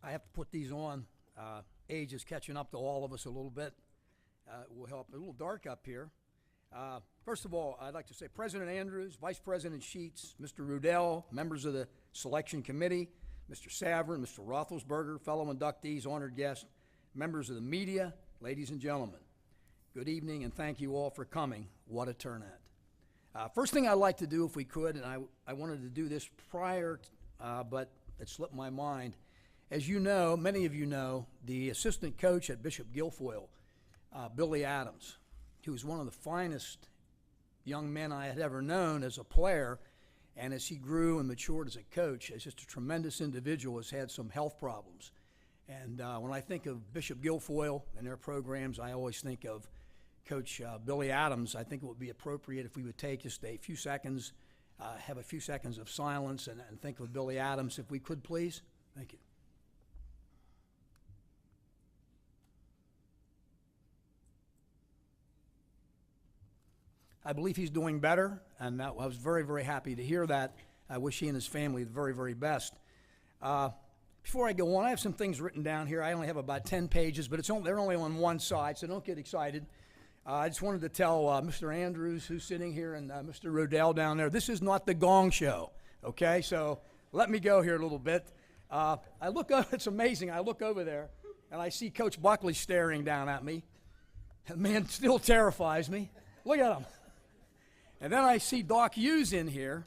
I have to put these on. Age is catching up to all of us a little bit. It will help. A little dark up here. First of all, I'd like to say President Andrews, Vice President Sheets, Mr. Rudell, members of the selection committee, Mr. Savrin, Mr. Roethlisberger, fellow inductees, honored guests, members of the media, ladies and gentlemen. Good evening, and thank you all for coming. What a turnout. First thing I'd like to do, if we could, and I wanted to do this prior, but it slipped my mind. As you know, many of you know, the assistant coach at Bishop Guilfoyle, Billy Adams, he was one of the finest young men I had ever known as a player, and as he grew and matured as a coach, as just a tremendous individual, has had some health problems. And when I think of Bishop Guilfoyle and their programs, I always think of Coach Billy Adams. I think it would be appropriate if we would take just a few seconds, have a few seconds of silence and think of Billy Adams, if we could, please. Thank you. I believe he's doing better, and I was very, very happy to hear that. I wish he and his family the very, very best. Before I go on, I have some things written down here. I only have about 10 pages, but they're only on one side, so don't get excited. I just wanted to tell Mr. Andrews, who's sitting here, and Mr. Rodell down there, this is not the Gong Show, okay? So let me go here a little bit. I look up, it's amazing. I look over there, and I see Coach Buckley staring down at me. The man still terrifies me. Look at him. And then I see Doc Hughes in here,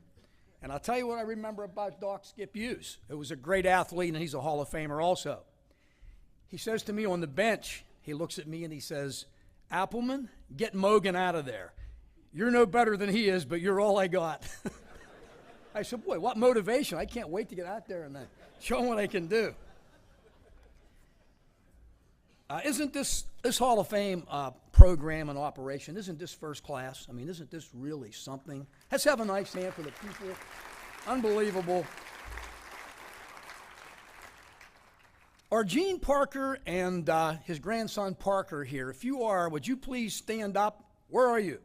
and I'll tell you what I remember about Doc Skip Hughes. It was a great athlete, and he's a Hall of Famer also. He says to me on the bench, he looks at me and he says, Appleman, get Mogan out of there. You're no better than he is, but you're all I got. I said, boy, what motivation. I can't wait to get out there and show him what I can do. Isn't this Hall of Fame program and operation, isn't this first class? I mean, isn't this really something? Let's have a nice hand for the people. Unbelievable. Are Gene Parker and his grandson Parker here? If you are, would you please stand up? Where are you?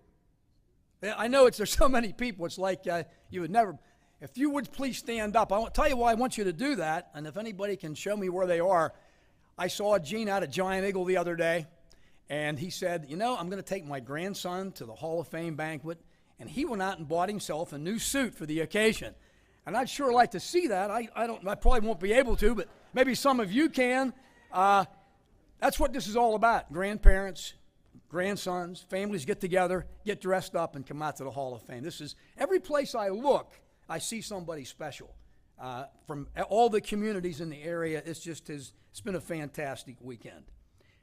I know there's so many people, it's like you would never. If you would please stand up. I'll tell you why I want you to do that, and if anybody can show me where they are. I saw Gene out at Giant Eagle the other day, and he said, you know, I'm going to take my grandson to the Hall of Fame banquet, and he went out and bought himself a new suit for the occasion. And I'd sure like to see that. I probably won't be able to, but maybe some of you can. That's what this is all about. Grandparents, grandsons, families get together, get dressed up, and come out to the Hall of Fame. This is, every place I look, I see somebody special. From all the communities in the area, it's been a fantastic weekend.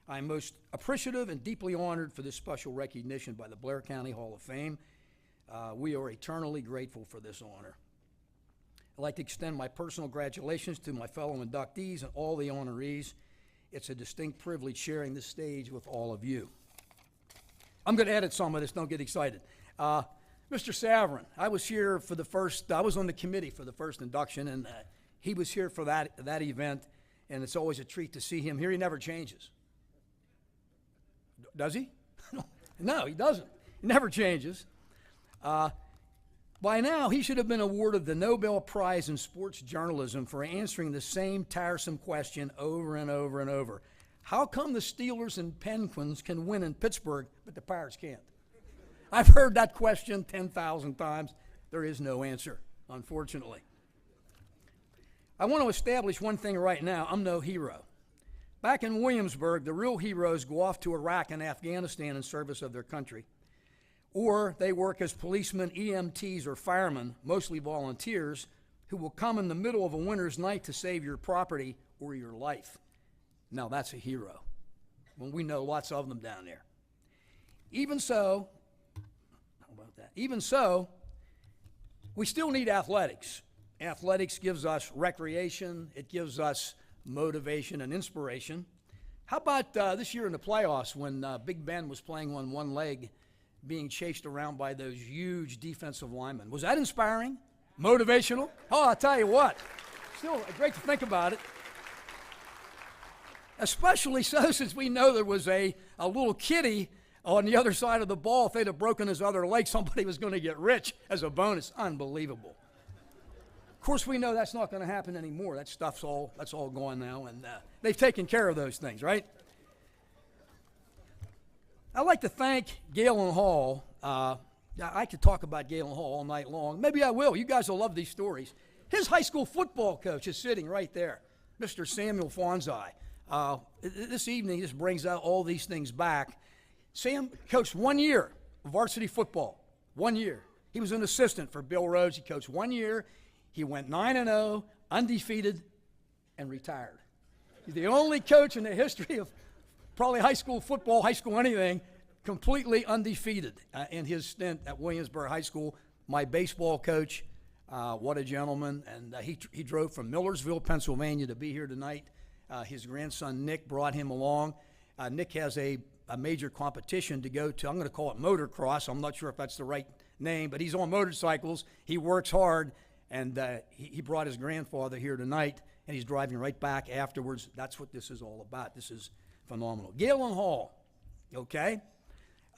I'm most appreciative and deeply honored for this special recognition by the Blair County Hall of Fame. We are eternally grateful for this honor. I'd like to extend my personal congratulations to my fellow inductees and all the honorees. It's a distinct privilege sharing this stage with all of you. I'm going to edit some of this, don't get excited. Mr. Savrin, I was on the committee for the first induction, and he was here for that event, and it's always a treat to see him here. He never changes. Does he? No, he doesn't. He never changes. By now, he should have been awarded the Nobel Prize in Sports Journalism for answering the same tiresome question over and over and over. How come the Steelers and Penguins can win in Pittsburgh, but the Pirates can't? I've heard that question 10,000 times. There is no answer, unfortunately. I want to establish one thing right now. I'm no hero. Back in Williamsburg, the real heroes go off to Iraq and Afghanistan in service of their country. Or they work as policemen, EMTs, or firemen, mostly volunteers, who will come in the middle of a winter's night to save your property or your life. Now that's a hero. Well, we know lots of them down there. Even so, we still need athletics. Athletics gives us recreation. It gives us motivation and inspiration. How about this year in the playoffs when Big Ben was playing on one leg, being chased around by those huge defensive linemen? Was that inspiring? Motivational? Oh, I'll tell you what. Still great to think about it. Especially so since we know there was a little kitty on the other side of the ball. If they'd have broken his other leg, somebody was going to get rich as a bonus. Unbelievable. Of course, we know that's not going to happen anymore. That's all gone now, and they've taken care of those things, right? I'd like to thank Galen Hall. I could talk about Galen Hall all night long. Maybe I will. You guys will love these stories. His high school football coach is sitting right there, Mr. Samuel Fonzai. This evening, this brings out all these things back. Sam coached 1 year of varsity football. 1 year. He was an assistant for Bill Rhodes. He coached 1 year. He went 9-0, undefeated, and retired. He's the only coach in the history of probably high school football, high school anything, completely undefeated in his stint at Williamsburg High School. My baseball coach, what a gentleman. And he drove from Millersville, Pennsylvania to be here tonight. His grandson, Nick, brought him along. Nick has a major competition to go to. I'm going to call it motocross. I'm not sure if that's the right name, but he's on motorcycles. He works hard, and he brought his grandfather here tonight, and he's driving right back afterwards. That's what this is all about. This is phenomenal. Galen Hall, okay?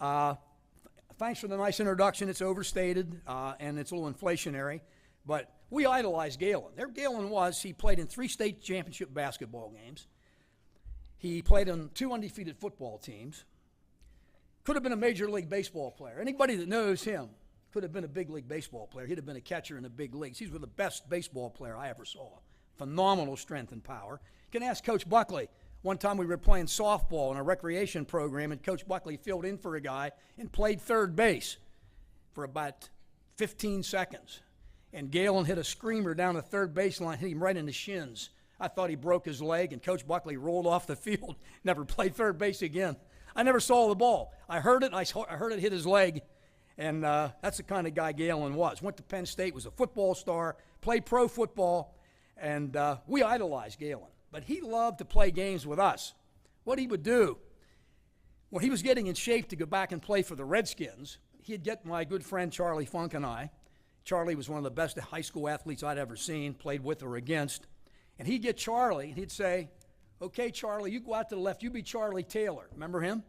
Thanks for the nice introduction. It's overstated, and it's a little inflationary, but we idolize Galen. There Galen was. He played in 3 state championship basketball games. He played on 2 undefeated football teams. Could have been a Major League Baseball player. Anybody that knows him could have been a big league baseball player. He'd have been a catcher in the big leagues. He's the best baseball player I ever saw. Phenomenal strength and power. You can ask Coach Buckley. One time we were playing softball in a recreation program, and Coach Buckley filled in for a guy and played third base for about 15 seconds. And Galen hit a screamer down the third baseline, hit him right in the shins. I thought he broke his leg, and Coach Buckley rolled off the field, never played third base again. I never saw the ball. I heard it, I heard it hit his leg, and that's the kind of guy Galen was. Went to Penn State, was a football star, played pro football, and we idolized Galen. But he loved to play games with us. What he would do, when he was getting in shape to go back and play for the Redskins, he'd get my good friend Charlie Funk and I. Charlie was one of the best high school athletes I'd ever seen, played with or against. And he'd get Charlie, and he'd say, okay, Charlie, you go out to the left. You be Charlie Taylor. Remember him?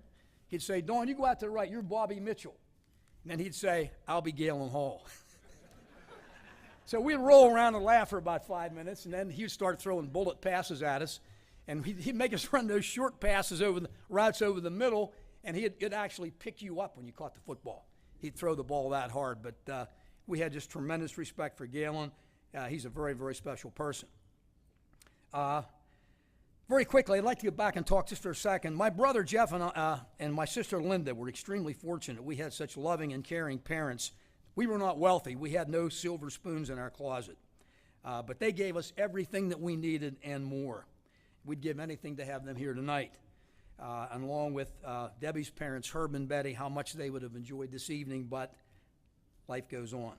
He'd say, Dawn, you go out to the right. You're Bobby Mitchell. And then he'd say, I'll be Galen Hall. So we'd roll around and laugh for about 5 minutes, and then he'd start throwing bullet passes at us. And he'd make us run those short passes over the routes over the middle, and he'd actually pick you up when you caught the football. He'd throw the ball that hard. But we had just tremendous respect for Galen. He's a very, very special person. Very quickly, I'd like to get back and talk just for a second. My brother Jeff and my sister Linda were extremely fortunate. We had such loving and caring parents. We were not wealthy. We had no silver spoons in our closet. But they gave us everything that we needed and more. We'd give anything to have them here tonight. And along with Debbie's parents, Herb and Betty, how much they would have enjoyed this evening, but life goes on.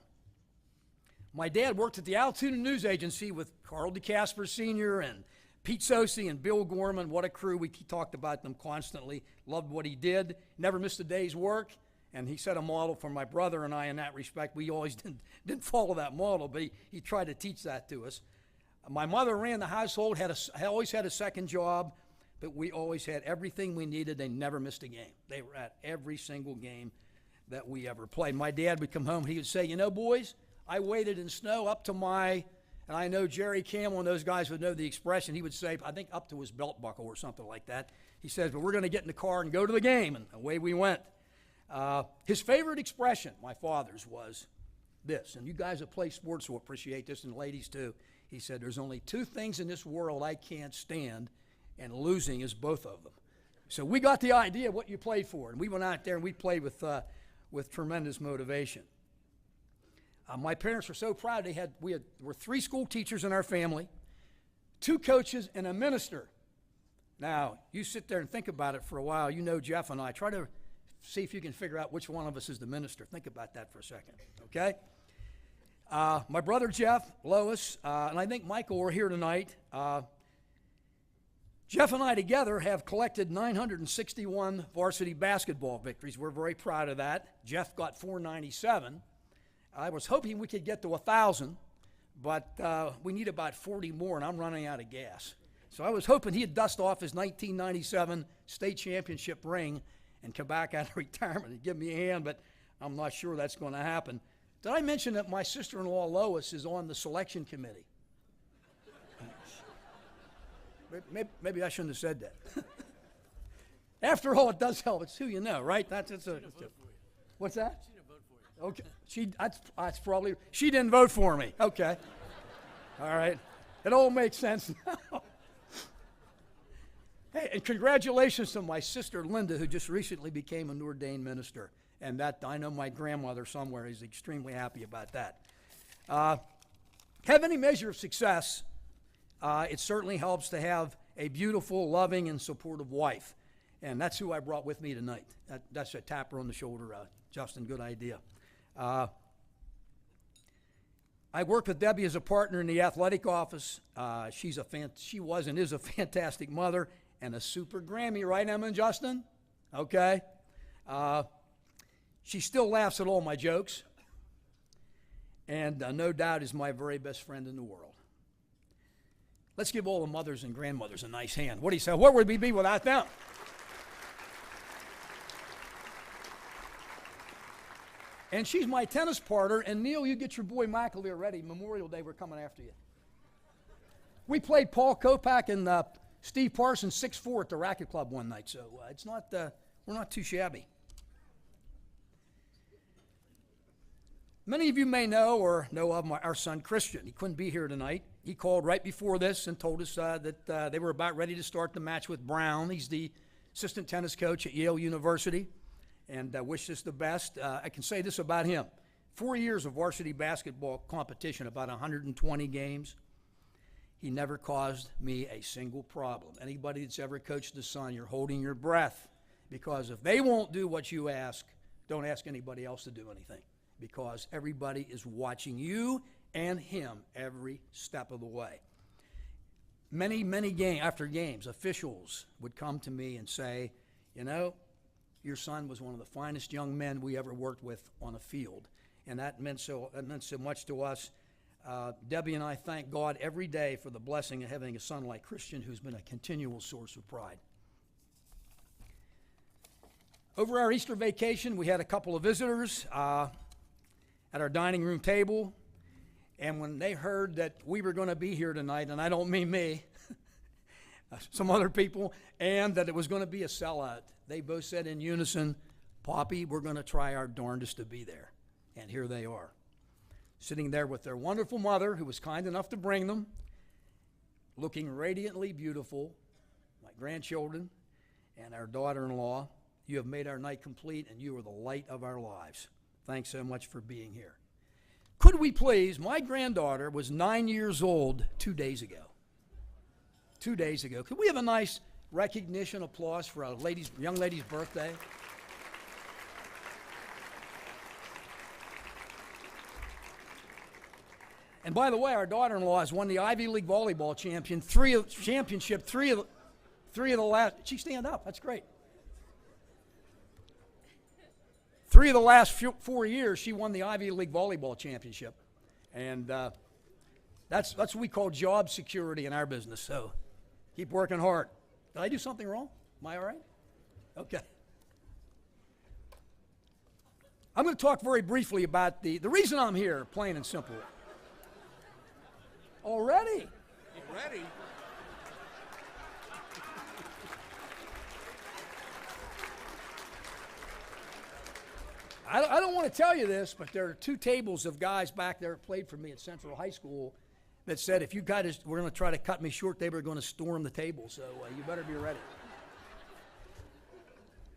My dad worked at the Altoona News Agency with Carl DeCasper Sr. and Pete Sosi and Bill Gorman. What a crew. We talked about them constantly. Loved what he did. Never missed a day's work. And he set a model for my brother and I in that respect. We always didn't follow that model, but he tried to teach that to us. My mother ran the household, always had a second job, but we always had everything we needed. They never missed a game. They were at every single game that we ever played. My dad would come home and he would say, you know, boys, I waited in snow up to and I know Jerry Campbell and those guys would know the expression. He would say, I think up to his belt buckle or something like that. He says, but we're going to get in the car and go to the game, and away we went. His favorite expression, my father's, was this, and you guys that play sports will appreciate this, and ladies too. He said, there's only 2 things in this world I can't stand, and losing is both of them. So we got the idea of what you played for, and we went out there and we played with tremendous motivation. My parents were so proud. We were 3 school teachers in our family, 2 coaches, and a minister. Now, you sit there and think about it for a while. You know Jeff and I. Try to see if you can figure out which one of us is the minister. Think about that for a second, okay? My brother Jeff, Lois, and I think Michael were here tonight. Jeff and I together have collected 961 varsity basketball victories. We're very proud of that. Jeff got 497. I was hoping we could get to 1,000, but we need about 40 more, and I'm running out of gas. So I was hoping he'd dust off his 1997 state championship ring and come back out of retirement and give me a hand, but I'm not sure that's going to happen. Did I mention that my sister-in-law Lois is on the selection committee? Maybe I shouldn't have said that. After all, it does help. It's who you know, right? What's that? She didn't vote for you. Okay. That's probably, she didn't vote for me. Okay. All right. It all makes sense now. Hey, and congratulations to my sister Linda, who just recently became an ordained minister. And that, I know my grandmother somewhere is extremely happy about that. Have any measure of success, it certainly helps to have a beautiful, loving, and supportive wife. And that's who I brought with me tonight. That's a tapper on the shoulder, Justin, good idea. I worked with Debbie as a partner in the athletic office. She was and is a fantastic mother and a super Grammy, right, Emma and Justin? Okay. She still laughs at all my jokes, and no doubt is my very best friend in the world. Let's give all the mothers and grandmothers a nice hand. What do you say? Where would we be without them? And she's my tennis partner. And Neil, you get your boy McAleer ready. Memorial Day, we're coming after you. We played Paul Kopak and Steve Parsons 6-4 at the Racket Club one night, so it's not we're not too shabby. Many of you may know or know of our son Christian. He couldn't be here tonight. He called right before this and told us that they were about ready to start the match with Brown. He's the assistant tennis coach at Yale University. And wish us the best. I can say this about him. 4 years of varsity basketball competition, about 120 games. He never caused me a single problem. Anybody that's ever coached the son, you're holding your breath. Because if they won't do what you ask, don't ask anybody else to do anything. Because everybody is watching you and him every step of the way. Many after games, officials would come to me and say, you know, your son was one of the finest young men we ever worked with on a field. And that meant so much to us. Debbie and I thank God every day for the blessing of having a son like Christian, who's been a continual source of pride. Over our Easter vacation, we had a couple of visitors at our dining room table. And when they heard that we were going to be here tonight, and I don't mean me, some other people, and that it was going to be a sellout, they both said in unison, Poppy, we're going to try our darndest to be there. And here they are, sitting there with their wonderful mother, who was kind enough to bring them, looking radiantly beautiful, my grandchildren, and our daughter-in-law. You have made our night complete, and you are the light of our lives. Thanks so much for being here. Could we please, my granddaughter was 9 years old 2 days ago. 2 days ago. Could we have a nice recognition, applause for a young lady's birthday? And by the way, our daughter-in-law has won the Ivy League volleyball championship. Three of the last. She stand up. That's great. 3 of the last 4 years, she won the Ivy League volleyball championship, and that's what we call job security in our business. So, keep working hard. Did I do something wrong? Am I all right? Okay. I'm going to talk very briefly about the reason I'm here, plain and simple. Already? Already? I don't want to tell you this, but there are 2 tables of guys back there that played for me at Central High School that said if you guys were going to try to cut me short, they were going to storm the table. So you better be ready.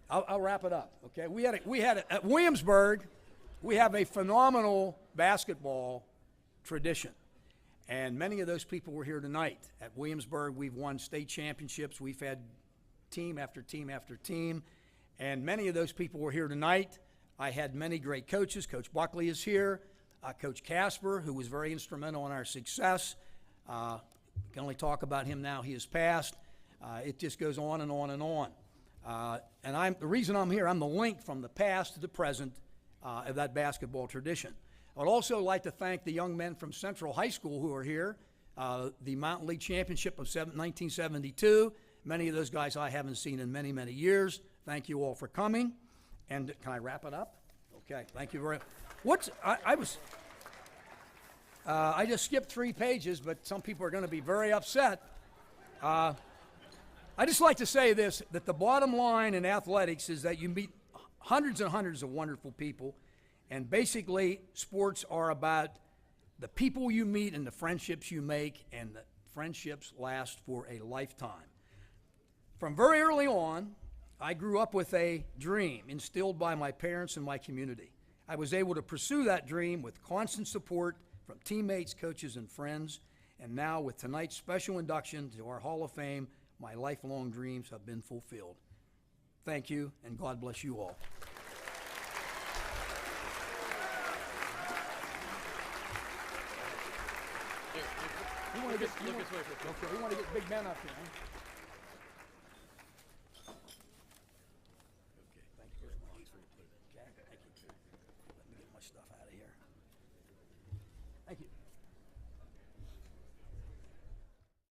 I'll wrap it up. Okay, we had at Williamsburg, we have a phenomenal basketball tradition, and many of those people were here tonight. At Williamsburg, we've won state championships. We've had team after team after team, and many of those people were here tonight. I had many great coaches. Coach Buckley is here. Coach Casper, who was very instrumental in our success. We can only talk about him now. He has passed. It just goes on and on and on. And the reason I'm here, I'm the link from the past to the present of that basketball tradition. I'd also like to thank the young men from Central High School who are here. The Mountain League Championship of 1972. Many of those guys I haven't seen in many, many years. Thank you all for coming. And can I wrap it up? Okay, thank you very much. I just skipped 3 pages, but some people are going to be very upset. I just like to say this, that the bottom line in athletics is that you meet hundreds and hundreds of wonderful people, and basically sports are about the people you meet and the friendships you make, and the friendships last for a lifetime. From very early on, I grew up with a dream instilled by my parents and my community. I was able to pursue that dream with constant support from teammates, coaches, and friends, and now with tonight's special induction to our Hall of Fame, my lifelong dreams have been fulfilled. Thank you, and God bless you all. We want to get Big Ben up here. Huh?